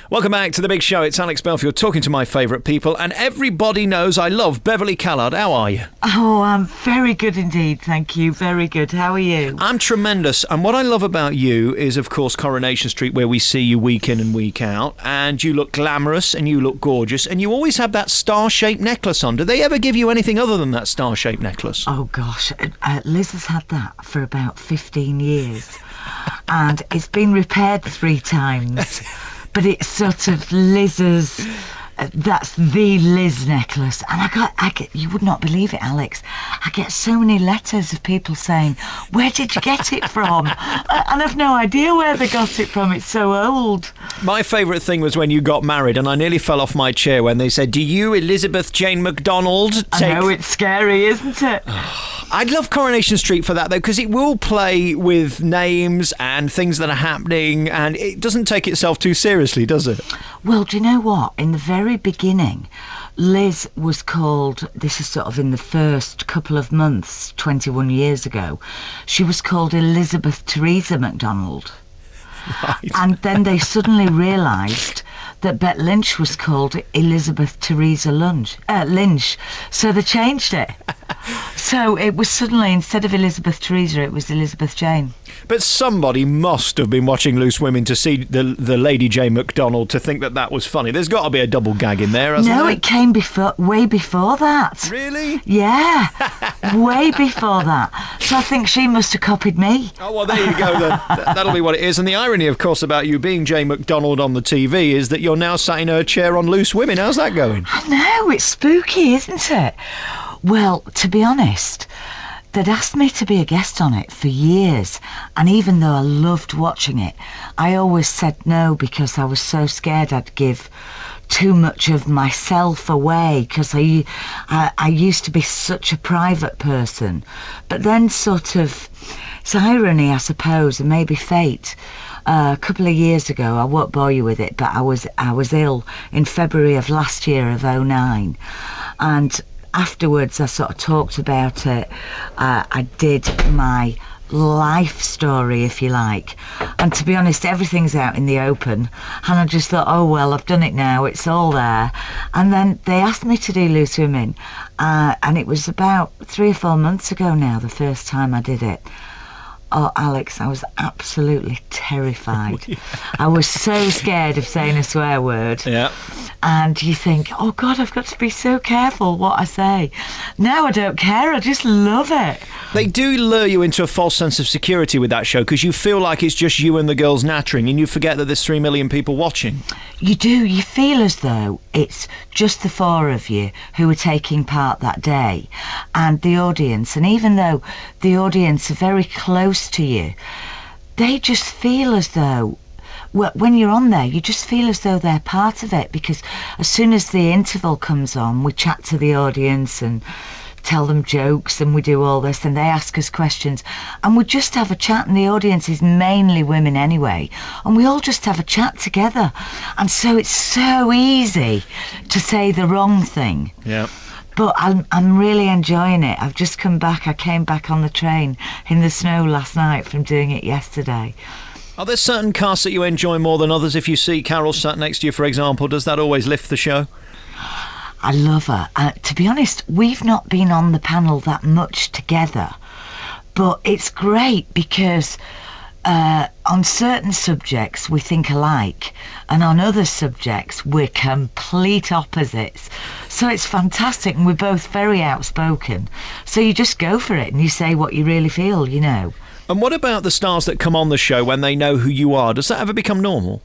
Welcome back to The Big Show. It's Alex Belfield talking to my favourite people, and everybody knows I love Beverley Callard. How are you? Oh, I'm very good indeed, thank you. Very good. How are you? I'm tremendous, and what I love about you is, of course, Coronation Street, where we see you week in and week out, and you look glamorous and you look gorgeous, and you always have that star-shaped necklace on. Do they ever give you anything other than that star-shaped necklace? Oh, gosh. Liz has had that for about 15 years, and it's been repaired 3 times. But it's sort of Liz's, that's the Liz necklace. And I get, you would not believe it, Alex, I get so many letters of people saying, where did you get it from? And I've no idea where they got it from, it's so old. My favourite thing was when you got married, and I nearly fell off my chair when they said, do you, Elizabeth Jane McDonald, take... I know, it's scary, isn't it? I'd love Coronation Street for that, though, because it will play with names and things that are happening, and it doesn't take itself too seriously, does it? Well, do you know what? In the very beginning, Liz was called, this is sort of in the first couple of months, 21 years ago, she was called Elizabeth Theresa McDonald. Right. And then they suddenly realised that Bet Lynch was called Elizabeth Theresa Lynch. So they changed it. So it was suddenly, instead of Elizabeth Theresa, it was Elizabeth Jane. But somebody must have been watching Loose Women to see the Lady Jane McDonald to think that that was funny. There's got to be a double gag in there, hasn't there? No, it came way before that. Really? Yeah, way before that. So I think she must have copied me. Oh, well, there you go then. That'll be what it is. And the irony, of course, about you being Jane McDonald on the TV is that you're now sat in her chair on Loose Women. How's that going? I know, it's spooky, isn't it? Well, to be honest, they'd asked me to be a guest on it for years, and even though I loved watching it, I always said no because I was so scared I'd give too much of myself away, because I used to be such a private person. But then sort of, it's irony, I suppose, and maybe fate. A couple of years ago, I won't bore you with it, but I was ill in February of last year of 2009, and afterwards I sort of talked about it. I did my life story, if you like, and to be honest, everything's out in the open, and I just thought, oh well, I've done it now, it's all there. And then they asked me to do Loose Women, and it was about 3 or 4 months ago now, the first time I did it. Oh, Alex, I was absolutely terrified. Yeah. I was so scared of saying a swear word. Yeah. And you think, oh God, I've got to be so careful what I say. Now I don't care, I just love it. They do lure you into a false sense of security with that show, because you feel like it's just you and the girls nattering, and you forget that there's 3 million people watching. You do, you feel as though it's just the 4 of you who are taking part that day, and the audience. And even though the audience are very close to you, they just feel as though, well, when you're on there, you just feel as though they're part of it, because as soon as the interval comes on, we chat to the audience and tell them jokes, and we do all this, and they ask us questions, and we just have a chat, and the audience is mainly women anyway, and we all just have a chat together, and so it's so easy to say the wrong thing. Yeah. But I'm really enjoying it. I've just come back. I came back on the train in the snow last night from doing it yesterday. Are there certain casts that you enjoy more than others? If you see Carol sat next to you, for example, does that always lift the show? I love her. To be honest, we've not been on the panel that much together, but it's great because on certain subjects we think alike, and on other subjects we're complete opposites. So it's fantastic, and we're both very outspoken. So you just go for it and you say what you really feel, you know. And what about the stars that come on the show when they know who you are? Does that ever become normal?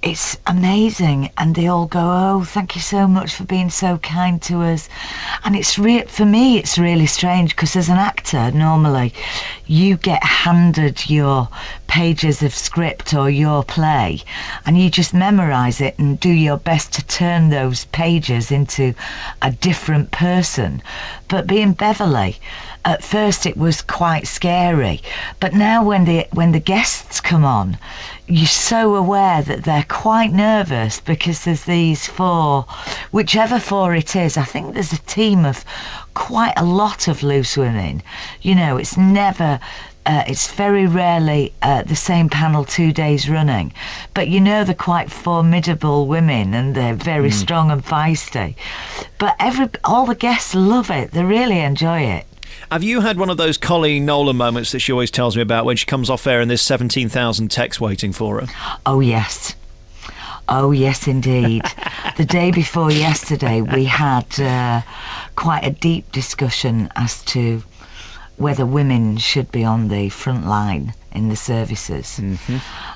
It's amazing, and they all go, oh, thank you so much for being so kind to us. And it's for me, it's really strange, because as an actor, normally you get handed your pages of script or your play, and you just memorise it and do your best to turn those pages into a different person. But being Beverley, at first it was quite scary, but now when the guests come on, you're so aware that they're quite nervous, because there's these 4, whichever 4 it is. I think there's a team of quite a lot of Loose Women. You know, it's never it's very rarely the same panel 2 days running. But you know, they're quite formidable women and they're very strong and feisty. But all the guests love it. They really enjoy it. Have you had one of those Colleen Nolan moments that she always tells me about when she comes off air and there's 17,000 texts waiting for her? Oh, yes. Oh, yes, indeed. The day before yesterday, we had quite a deep discussion as to whether women should be on the front line in the services.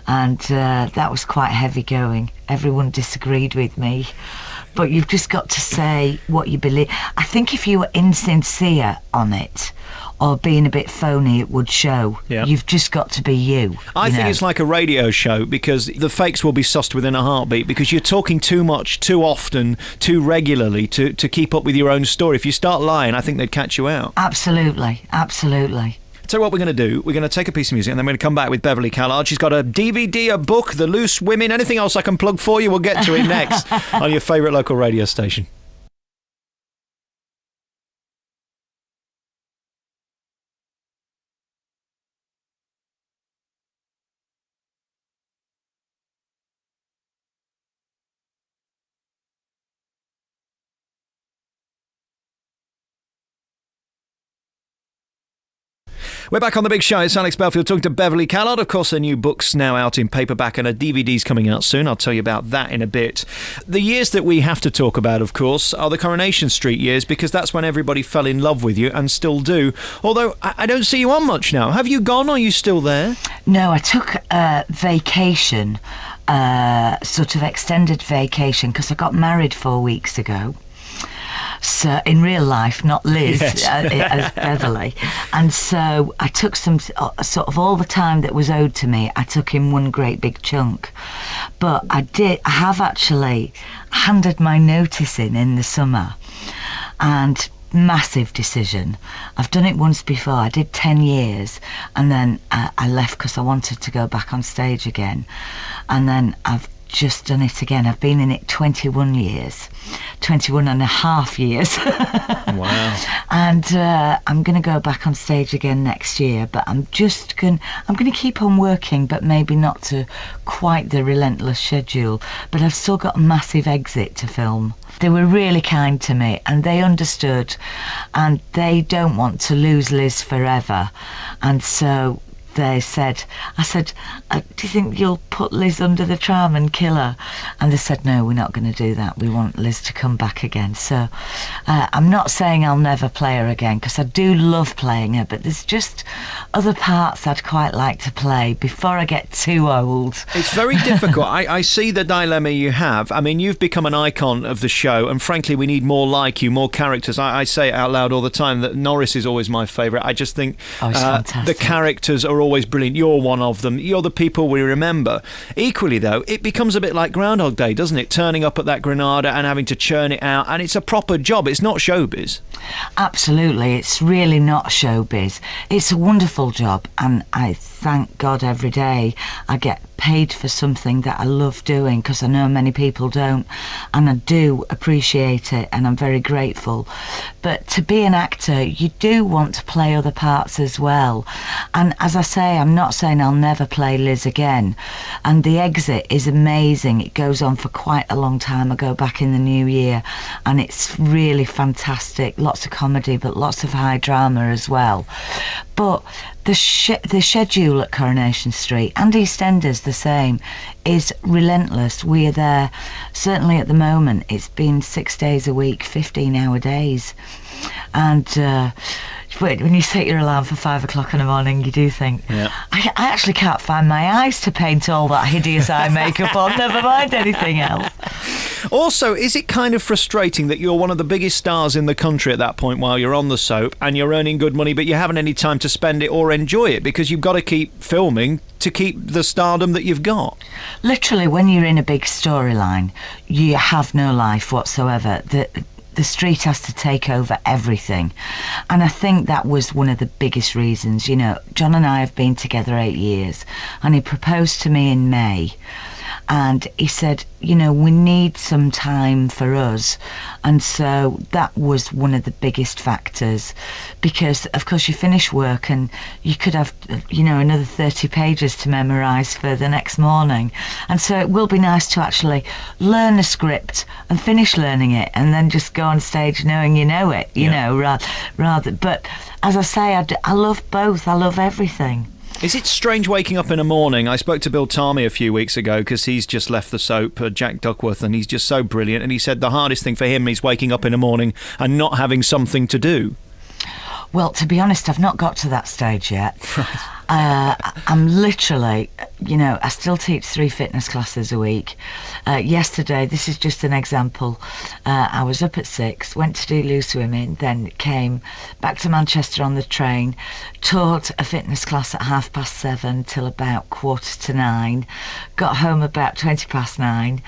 And that was quite heavy going. Everyone disagreed with me. But you've just got to say what you believe. I think if you were insincere on it or being a bit phony, it would show. Yeah. You've just got to be you. I think it's like a radio show, because the fakes will be sussed within a heartbeat, because you're talking too much, too often, too regularly to keep up with your own story. If you start lying, I think they'd catch you out. Absolutely, absolutely. So what we're going to do, we're going to take a piece of music and then we're going to come back with Beverley Callard. She's got a DVD, a book, The Loose Women, anything else I can plug for you, we'll get to it next on your favourite local radio station. We're back on The Big Show. It's Alex Belfield talking to Beverley Callard. Of course, her new book's now out in paperback and a DVD's coming out soon. I'll tell you about that in a bit. The years that we have to talk about, of course, are the Coronation Street years, because that's when everybody fell in love with you and still do. Although I don't see you on much now. Have you gone, or are you still there? No, I took a vacation, sort of extended vacation, because I got married 4 weeks ago. So in real life, not Liz, Yes. as Beverley. And so I took some sort of all the time that was owed to me, I took in one great big chunk. But I have actually handed my notice in the summer, and massive decision. I've done it once before. I did 10 years and then I left because I wanted to go back on stage again. And then I've just done it again. I've been in it 21 years, 21 and a half years. Wow. And I'm going to go back on stage again next year, but I'm going to keep on working, but maybe not to quite the relentless schedule. But I've still got a massive exit to film. They were really kind to me and they understood, and they don't want to lose Liz forever. And so I said, do you think you'll put Liz under the tram and kill her? And they said, no, we're not going to do that. We want Liz to come back again. So I'm not saying I'll never play her again, because I do love playing her, but there's just other parts I'd quite like to play before I get too old. It's very difficult. I see the dilemma you have. I mean, you've become an icon of the show, and frankly, we need more like you, more characters. I say it out loud all the time that Norris is always my favourite. I just think the characters are always brilliant. You're one of them. You're the people we remember. Equally, though, it becomes a bit like Groundhog Day, doesn't it? Turning up at that Granada and having to churn it out, and it's a proper job. It's not showbiz. Absolutely. It's really not showbiz. It's a wonderful job, and I thank God every day I get paid for something that I love doing, because I know many people don't, and I do appreciate it, and I'm very grateful. But to be an actor, you do want to play other parts as well. And as I say, I'm not saying I'll never play Liz again. And The Exit is amazing. It goes on for quite a long time. I go back in the new year, and it's really fantastic. Lots of comedy, but lots of high drama as well. But the schedule at Coronation Street and EastEnders the same is relentless. We are there, certainly at the moment, it's been 6 days a week, 15-hour days. And when you set your alarm for 5 o'clock in the morning, you do think, yeah. I actually can't find my eyes to paint all that hideous eye makeup on, never mind anything else. Also, is it kind of frustrating that you're one of the biggest stars in the country at that point while you're on the soap and you're earning good money, but you haven't any time to spend it or enjoy it because you've got to keep filming to keep the stardom that you've got? Literally, when you're in a big storyline, you have no life whatsoever. The street has to take over everything. And I think that was one of the biggest reasons. You know, John and I have been together 8 years, and he proposed to me in May. and he said, we need some time for us. And so that was one of the biggest factors, because of course you finish work and you could have another 30 pages to memorize for the next morning, and so it will be nice to actually learn a script and finish learning it and then just go on stage knowing you know it, rather. But as I say, I love both. I love everything. Is it strange waking up in a morning? I spoke to Bill Tarmy a few weeks ago because he's just left the soap, Jack Duckworth, and he's just so brilliant. And he said the hardest thing for him is waking up in the morning and not having something to do. Well, to be honest, I've not got to that stage yet. I'm literally, I still teach 3 fitness classes a week. Yesterday, this is just an example, I was up at 6, went to do loose swimming, then came back to Manchester on the train, taught a fitness class at 7:30 till about 8:45, got home about 9:20.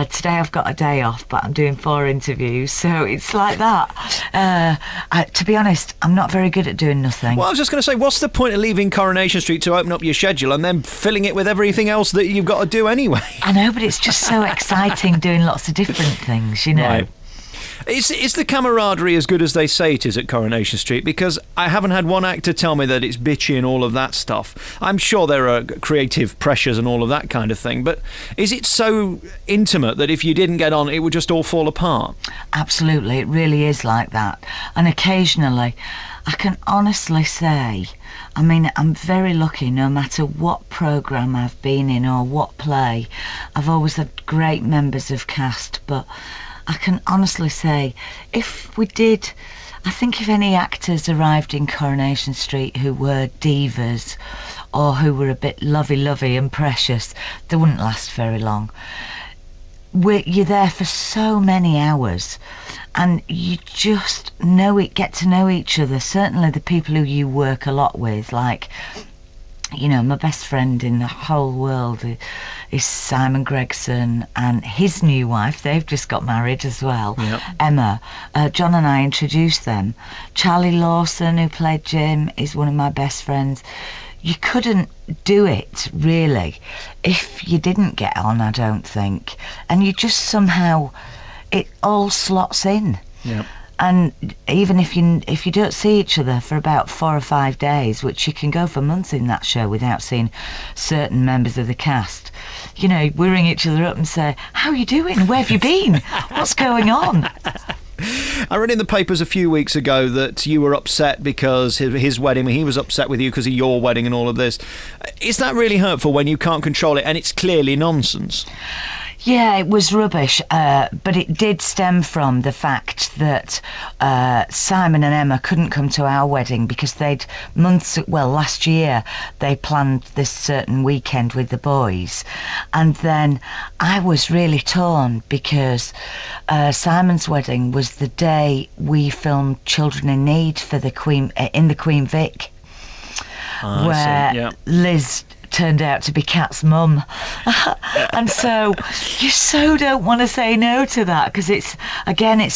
Today I've got a day off, but I'm doing 4 interviews, so it's like that. To be honest, I'm not very good at doing nothing. Well, I was just going to say, what's the point of leaving Coronation Street to open up your schedule and then filling it with everything else that you've got to do anyway? I know, but it's just so exciting doing lots of different things, Right. Is the camaraderie as good as they say it is at Coronation Street? Because I haven't had one actor tell me that it's bitchy and all of that stuff. I'm sure there are creative pressures and all of that kind of thing, but is it so intimate that if you didn't get on, it would just all fall apart? Absolutely, it really is like that. And occasionally, I can honestly say, I'm very lucky. No matter what programme I've been in or what play, I've always had great members of cast, but I can honestly say, if we did, I think if any actors arrived in Coronation Street who were divas or who were a bit lovey-lovey and precious, they wouldn't last very long. You're there for so many hours and you just get to know each other. Certainly the people who you work a lot with, like, my best friend in the whole world is Simon Gregson and his new wife. They've just got married as well. Yep. Emma. John and I introduced them. Charlie Lawson, who played Jim, is one of my best friends. You couldn't do it, really, if you didn't get on, I don't think. And you just somehow, it all slots in. Yep. And even if you don't see each other for about 4 or 5 days, which you can go for months in that show without seeing certain members of the cast, we ring each other up and say, "How are you doing? Where have you been? What's going on?" I read in the papers a few weeks ago that you were upset because his wedding, he was upset with you because of your wedding and all of this. Is that really hurtful when you can't control it and it's clearly nonsense? Yeah, it was rubbish, but it did stem from the fact that Simon and Emma couldn't come to our wedding because last year they planned this certain weekend with the boys, and then I was really torn because Simon's wedding was the day we filmed Children in Need for the Queen in the Queen Vic, where Liz turned out to be Kat's mum. And so you so don't want to say no to that because it's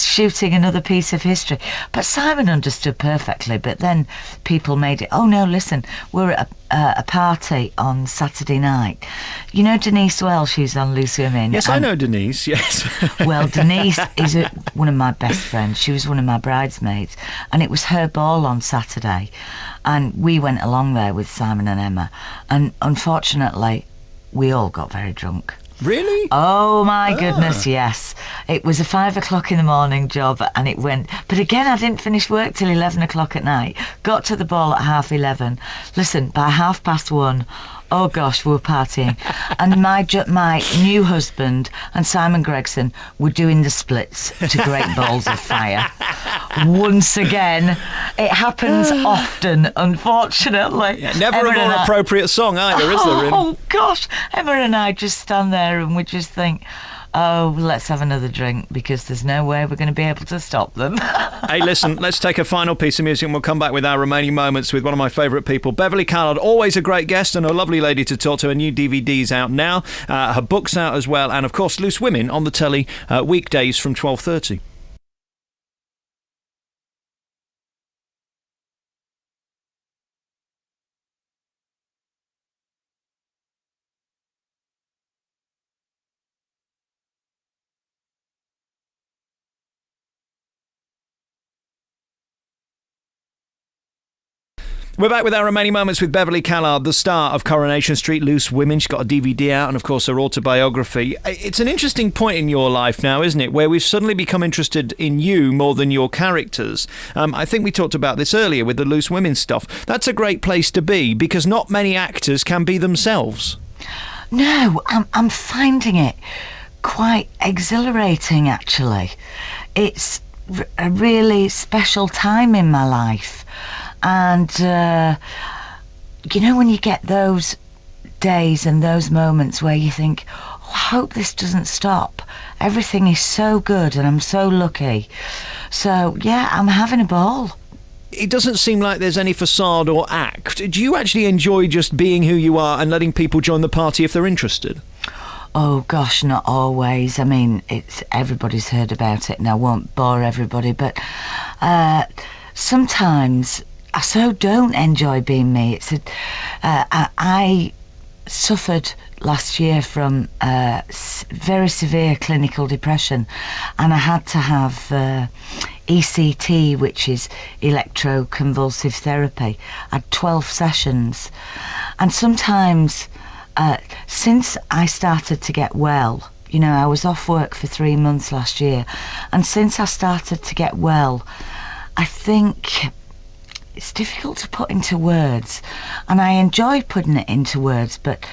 shooting another piece of history. But Simon understood perfectly, but then people made it, "Oh no, listen, we're at a party on Saturday night." Denise Welsh, who's on Loose Women? Yes, I know Denise, yes. Well, Denise is one of my best friends. She was one of my bridesmaids, and it was her ball on Saturday. And we went along there with Simon and Emma, and unfortunately, we all got very drunk. Really? Oh my goodness, yes. It was a 5 o'clock in the morning job and it went, but again I didn't finish work till 11 o'clock at night. Got to the ball at 11:30. Listen, by 1:30, oh gosh, we were partying. And my new husband and Simon Gregson were doing the splits to great balls of fire. Once again, it happens often, unfortunately. Yeah, never a more appropriate song either, is there, really? Oh gosh, Emma and I just stand there and we just think, oh, let's have another drink because there's no way we're going to be able to stop them. Hey, listen, let's take a final piece of music and we'll come back with our remaining moments with one of my favourite people, Beverley Callard, always a great guest and a lovely lady to talk to. Her new DVD's out now, her book's out as well, and of course Loose Women on the telly weekdays from 12:30. We're back with our remaining moments with Beverley Callard, the star of Coronation Street, Loose Women. She's got a DVD out and, of course, her autobiography. It's an interesting point in your life now, isn't it, where we've suddenly become interested in you more than your characters. I think we talked about this earlier with the Loose Women stuff. That's a great place to be because not many actors can be themselves. No, I'm finding it quite exhilarating, actually. It's a really special time in my life. And, when you get those days and those moments where you think, oh, I hope this doesn't stop. Everything is so good and I'm so lucky. So, yeah, I'm having a ball. It doesn't seem like there's any facade or act. Do you actually enjoy just being who you are and letting people join the party if they're interested? Oh gosh, not always. I mean, everybody's heard about it and I won't bore everybody, but sometimes I so don't enjoy being me. I suffered last year from very severe clinical depression, and I had to have ECT, which is electroconvulsive therapy. I had 12 sessions, and sometimes since I started to get well, I was off work for 3 months last year, and since I started to get well, I think it's difficult to put into words, and I enjoy putting it into words, but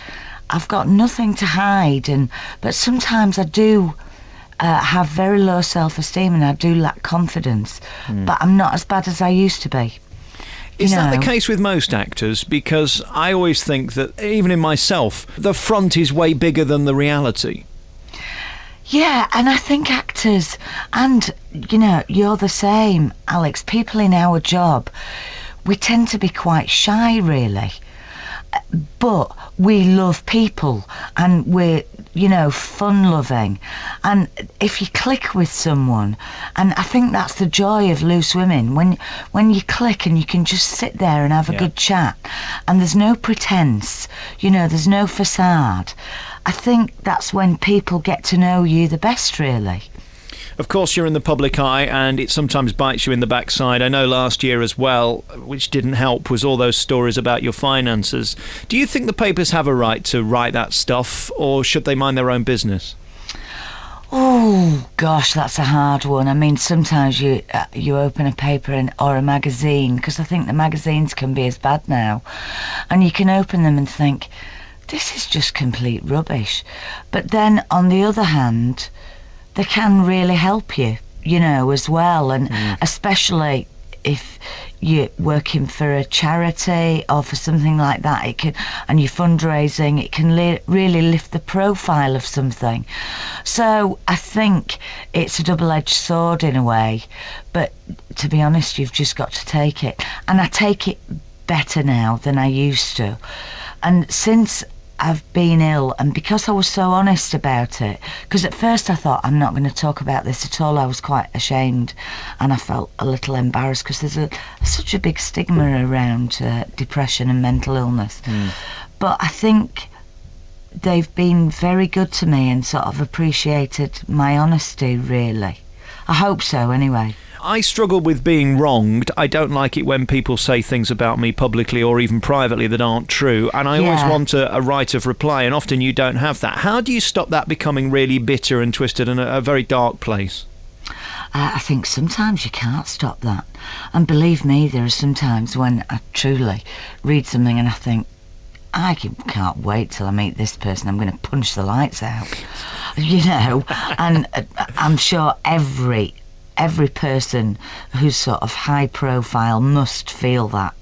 I've got nothing to hide. But sometimes I do have very low self-esteem, and I do lack confidence. But I'm not as bad as I used to be. Is that the case with most actors? Because I always think that, even in myself, the front is way bigger than the reality. Yeah, and I think actors, and, you're the same, Alex, people in our job, we tend to be quite shy, really. But we love people, and we're, fun-loving. And if you click with someone, and I think that's the joy of Loose Women, when you click and you can just sit there and have a good chat, and there's no pretense, there's no facade. I think that's when people get to know you the best, really. Of course, you're in the public eye, and it sometimes bites you in the backside. I know last year as well, which didn't help, was all those stories about your finances. Do you think the papers have a right to write that stuff, or should they mind their own business? Oh, gosh, that's a hard one. I mean, sometimes you open a paper or a magazine, because I think the magazines can be as bad now, and you can open them and think, this is just complete rubbish. But then, on the other hand, they can really help you, as well. And especially if you're working for a charity or for something like that, and you're fundraising, it can really lift the profile of something. So I think it's a double-edged sword in a way. But to be honest, you've just got to take it. And I take it better now than I used to. And since I've been ill, and because I was so honest about it, because at first I thought, I'm not going to talk about this at all. I was quite ashamed, and I felt a little embarrassed because there's such a big stigma around depression and mental illness. But I think they've been very good to me and sort of appreciated my honesty, really. I hope so, anyway. I struggle with being wronged. I don't like it when people say things about me publicly or even privately that aren't true, and I always want a right of reply, and often you don't have that. How do you stop that becoming really bitter and twisted and a very dark place? I think sometimes you can't stop that. And believe me, there are some times when I truly read something and I think, I can't wait till I meet this person. I'm going to punch the lights out, and I'm sure every person who's sort of high profile must feel that,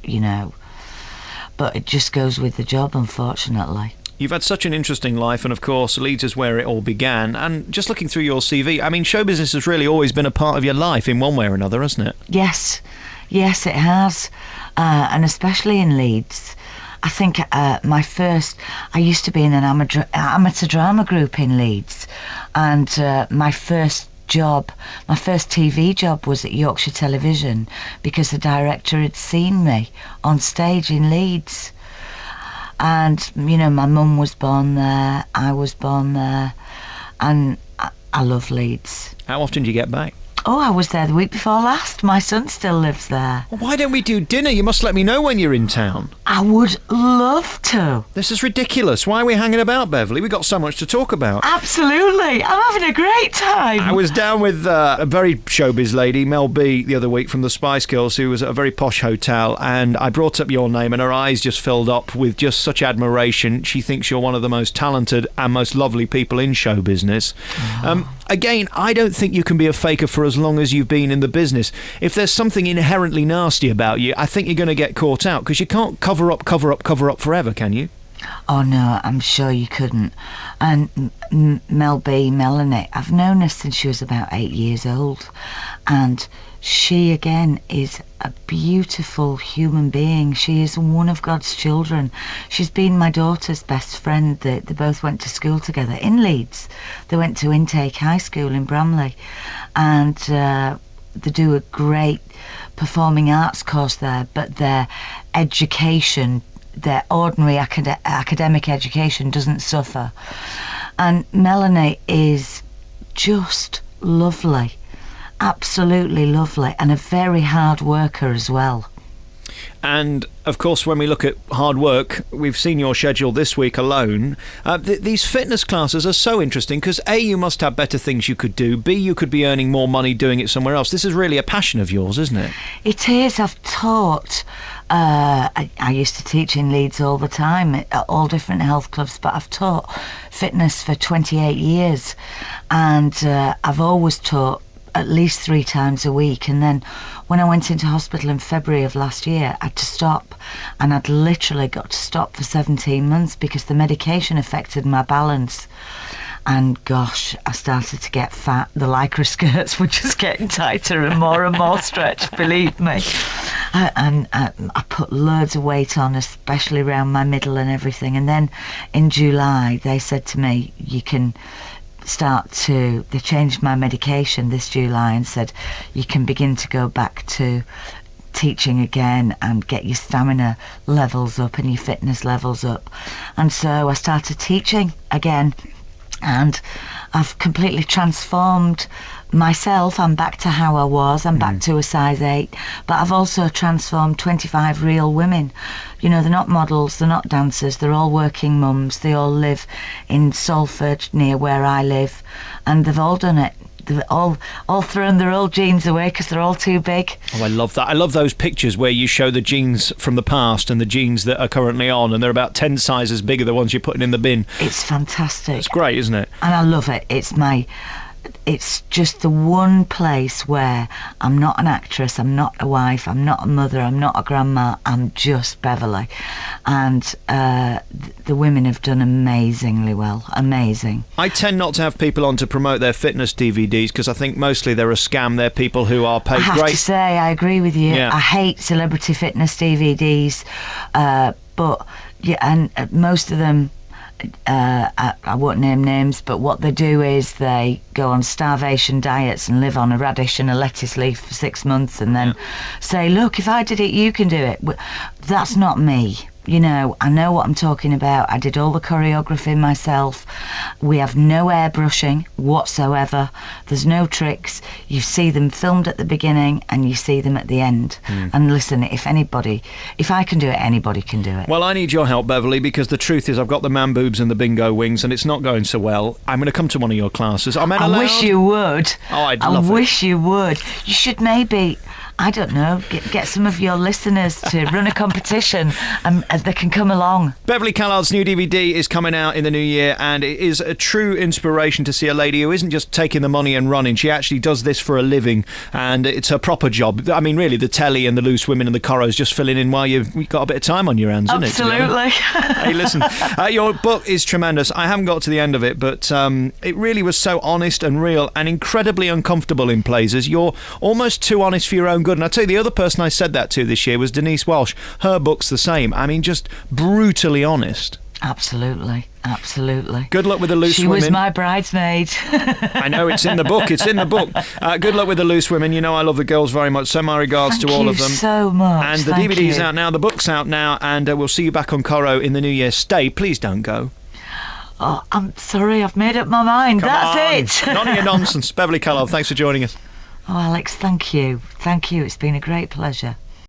but it just goes with the job, unfortunately. You've had such an interesting life, and of course Leeds is where it all began, and just looking through your CV, I mean, show business has really always been a part of your life in one way or another, hasn't it? Yes it has, and especially in Leeds. I think I used to be in an amateur drama group in Leeds, and my first TV job was at Yorkshire Television because the director had seen me on stage in Leeds. And, my mum was born there, I was born there, and I love Leeds. How often do you get back? Oh, I was there the week before last. My son still lives there. Well, why don't we do dinner? You must let me know when you're in town. I would love to. This is ridiculous. Why are we hanging about, Beverley? We've got so much to talk about. Absolutely. I'm having a great time. I was down with a very showbiz lady, Mel B, the other week from the Spice Girls, who was at a very posh hotel, and I brought up your name and her eyes just filled up with just such admiration. She thinks you're one of the most talented and most lovely people in show business. Again, I don't think you can be a faker for as long as you've been in the business. If there's something inherently nasty about you, I think you're going to get caught out, because you can't cover up forever, can you? Oh no, I'm sure you couldn't. And Melanie, I've known her since she was about 8 years old, and she again is a beautiful human being. She is one of God's children. She's been my daughter's best friend. They both went to school together in Leeds. They went to Intake High School in Bramley, and they do a great performing arts course there, but their education, their ordinary academic education, doesn't suffer. And Melanie is just lovely, absolutely lovely, and a very hard worker as well. And, of course, when we look at hard work, we've seen your schedule this week alone. These fitness classes are so interesting because, A, you must have better things you could do. B, you could be earning more money doing it somewhere else. This is really a passion of yours, isn't it? It is. I've taught. I used to teach in Leeds all the time at all different health clubs, but I've taught fitness for 28 years. And I've always taught at least 3 times a week, and then when I went into hospital in February of last year, I had to stop, and I'd literally got to stop for 17 months because the medication affected my balance. And gosh, I started to get fat. The lycra skirts were just getting tighter and more stretched, believe me. And I put loads of weight on, especially around my middle and everything. And then in July, they said to me, you can they changed my medication this July and said you can begin to go back to teaching again and get your stamina levels up and your fitness levels up. And so I started teaching again, and I've completely transformed myself. I'm back to how I was. I'm back to a size 8, but I've also transformed 25 real women. You know, they're not models, they're not dancers, they're all working mums. They all live in Salford, near where I live, and they've all done it. They've all thrown their old jeans away because they're all too big. Oh, I love that. I love those pictures where you show the jeans from the past and the jeans that are currently on, and they're about 10 sizes bigger than the ones you're putting in the bin. It's fantastic. It's great, isn't it? And I love it. It's just the one place where I'm not an actress, I'm not a wife, I'm not a mother, I'm not a grandma, I'm just Beverley. And the women have done amazingly well, amazing. I tend not to have people on to promote their fitness DVDs because I think mostly they're a scam. They're people who are paid I have to say, I agree with you. Yeah. I hate celebrity fitness DVDs, but yeah, and most of them, I won't name names, but what they do is they go on starvation diets and live on a radish and a lettuce leaf for 6 months and then say, look, if I did it, you can do it. That's not me. You know, I know what I'm talking about. I did all the choreography myself. We have no airbrushing whatsoever. There's no tricks. You see them filmed at the beginning and you see them at the end. And listen, if I can do it, anybody can do it. Well, I need your help, Beverley, because the truth is I've got the man boobs and the bingo wings and it's not going so well. I'm going to come to one of your classes. I wish you would. Oh, I'd love it. I wish you would. You should maybe, I don't know, get some of your listeners to run a competition and they can come along. Beverley Callard's new DVD is coming out in the new year, and it is a true inspiration to see a lady who isn't just taking the money and running. She actually does this for a living, and it's her proper job. I mean, really, the telly and the loose women and the corros just filling in while you've got a bit of time on your hands, isn't it? Absolutely. Hey, listen, your book is tremendous. I haven't got to the end of it, but it really was so honest and real and incredibly uncomfortable in places. You're almost too honest for your own good. And I tell you, the other person I said that to this year was Denise Walsh. Her book's the same. I mean, just brutally honest. Absolutely. Good luck with the loose women. women. She was my bridesmaid. I know, it's in the book. Good luck with the loose women. You know I love the girls very much, so my regards to all of them. Thank you so much. And the DVD's out now, the book's out now, and we'll see you back on Coro in the new year. Stay, please don't go. Oh, I'm sorry, I've made up my mind. That's it. None of your nonsense. Beverley Callard, thanks for joining us. Oh, Alex, thank you. Thank you. It's been a great pleasure.